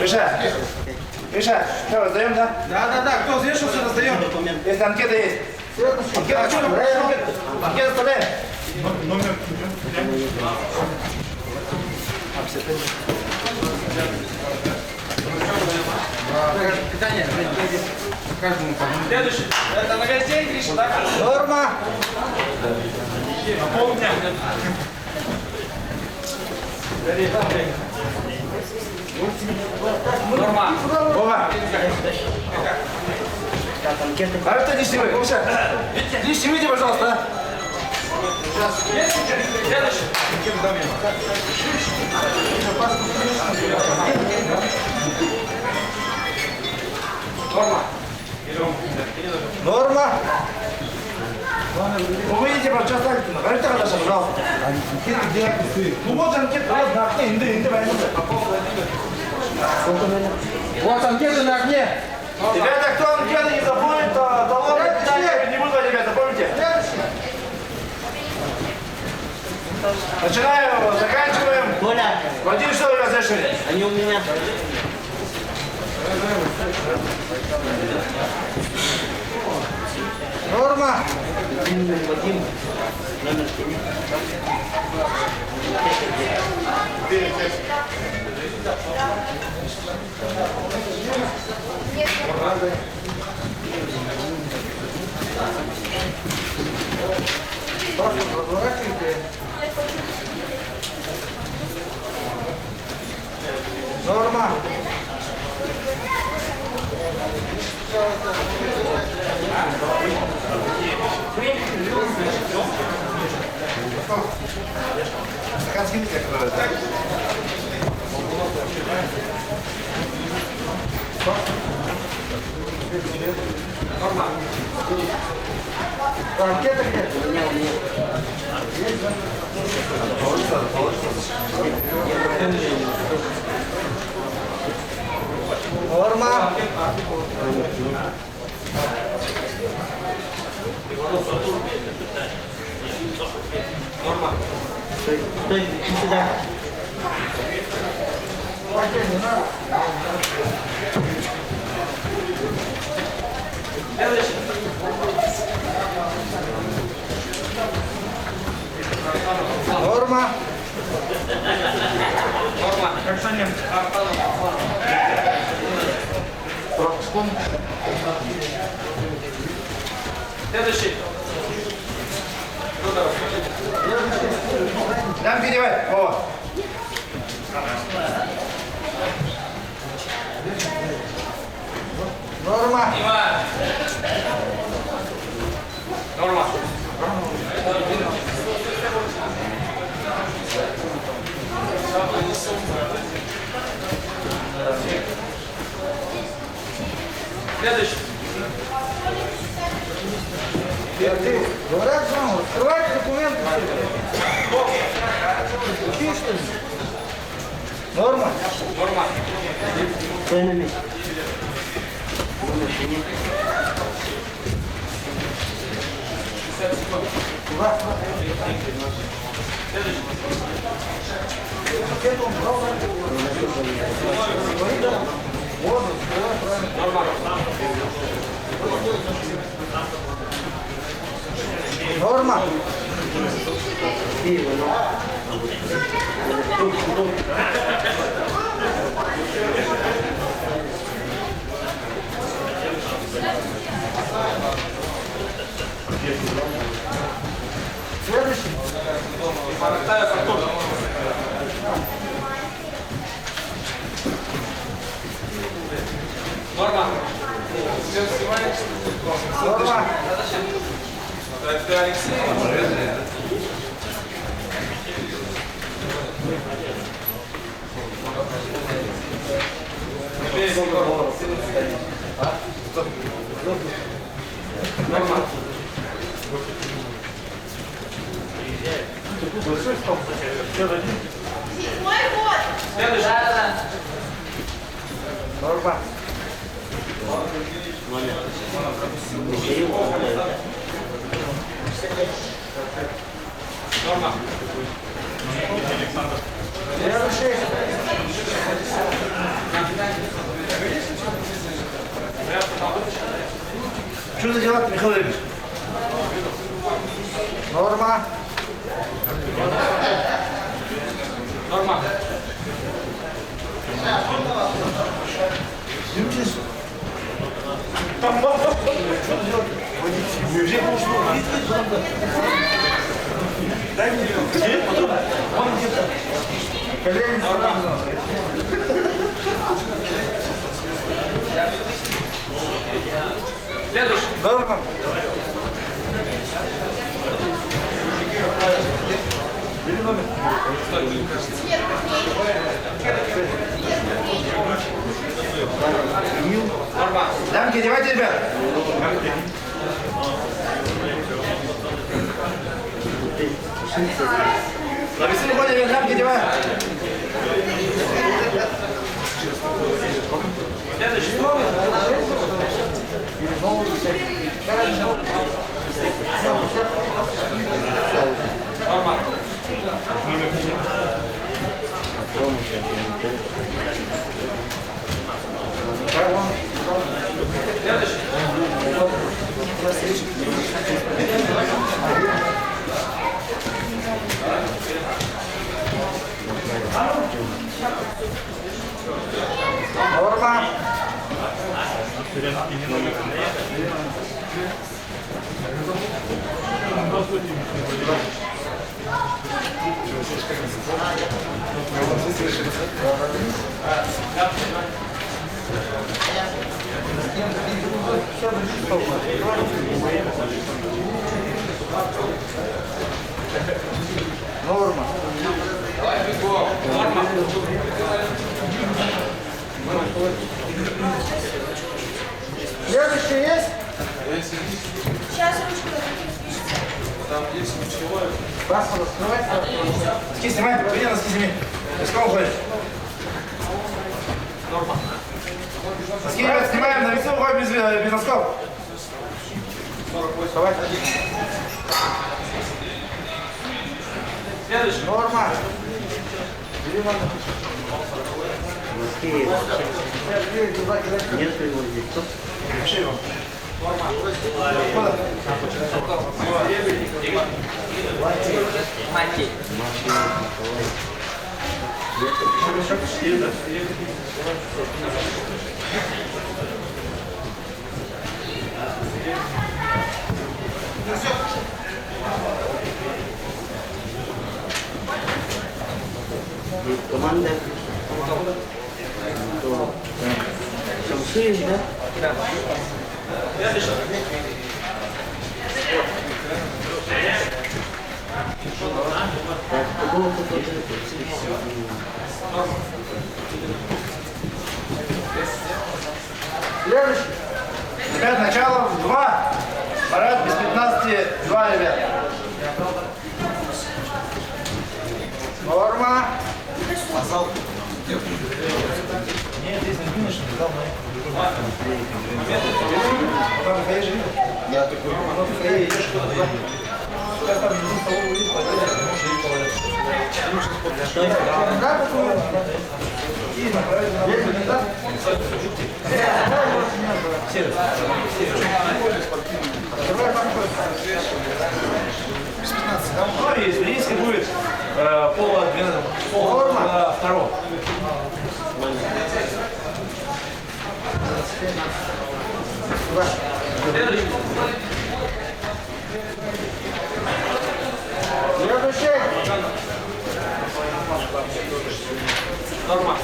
Миша, Миша, что, раздаем, да? Да, кто взвешивался, раздаем. Если анкета есть. Анкета, что? Анкета оставляем. Номер. Питание. Следующий. Это на весь день, Гриша, да? Норма. На полдня. Норма. Вова. А это не снимай, Миша. Не снимите, пожалуйста. Следующий. Норма. Норма. Вы выйдите, пожалуйста. Говорите, пожалуйста. Ну вот анкета, вот на окне, инды, Вот анкеты на окне. Ребята, кто анкеты не запомнит, то талон не буду, ребята, запомните. Начинаем, заканчиваем. Коля, Владимир, что вы разрешили? они у меня. Норма. Вадим, номер 7. Норма. Норма. Анкета где? Норма. Норма. Стой, иди сюда. Следующий. Норма. Норма. Следующий. Дам перевай. О. Норма. Снимаем. Норма. Следующий. Говорят, что открывайте документы. Какие что ли? Норма. Норма. Стой на месте. Номер 3. Норма. Следующий. Норма. Все снимаешь? Норма. Это Алексей. Норма. Следующий. Норма. Михаил, Норма. Следующий. Что за дела, Михаил Ильич? Норма. Норма. Дай мне потом. Он где-то. Колени сразу. Следующий. Норма. Норма. Дамки, одевайте, ребят. На весы выходим, дамки, одеваем. Следующий. Норма. Следующий. Норма. Норма. Давай, бегом. Норма. Следующий есть? Сейчас ручку запишите. Там есть ключевое. Паспорт открывай. Носки снимай, приди, носки сними. Песком уходит. Норма. Носки, ребят, снимаем, на весы уходим без носков. 48. Давай. Следующий. Норма. Носки. Нет его здесь. Вообще его. Мати. Команда. Шамсы, да? Так, какого тут? Следующий. Ребят, начало в 2. Парад без 15. 2, ребят. Норма. Нет, здесь не видно, что ты дал там Михаил же видел? Я такой. Ну, Михаил, идешь куда-то. Сейчас там внизу столовую видишь, можешь и поваляться. Да, такое. И направить на да? Сервис. Давай банкет. Без 15, да? Ну, и если будет пола 2. Следующий. Следующий. Норма.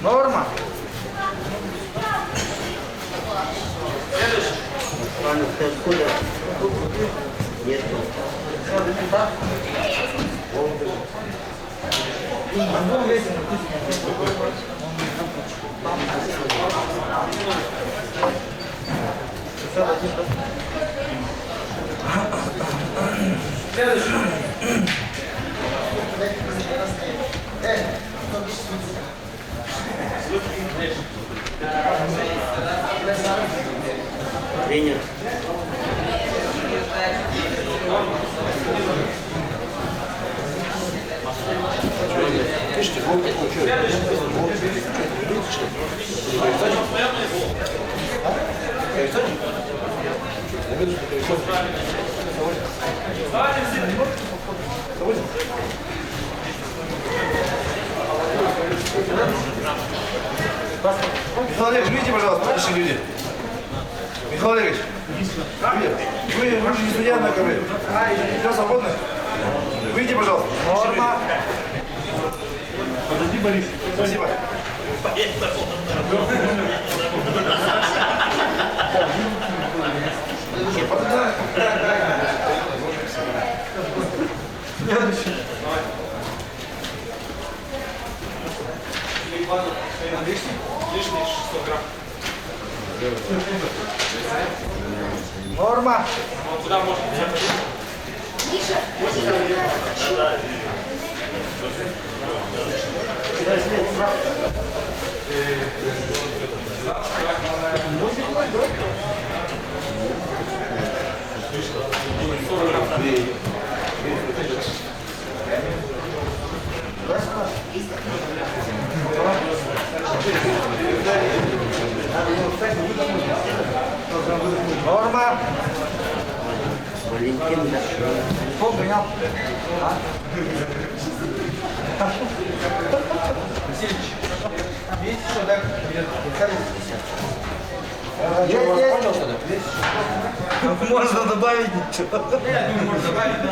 Норма. Следующий. Ладно, ты откуда? Нет. Тренер. Михаил Олегович, выйдите, пожалуйста, наши люди. Михаил Олегович, вы же не судья на ковре. Все свободно? Выйдите, пожалуйста. Норма. Подожди, Борис. Спасибо. Лишний 600 грамм. Норма. Вот туда можно взять. Норма. Валентин, да. Кто принял? Васильевич, видите, что так? Есть. Можно добавить ничего. Я думаю, можно добавить.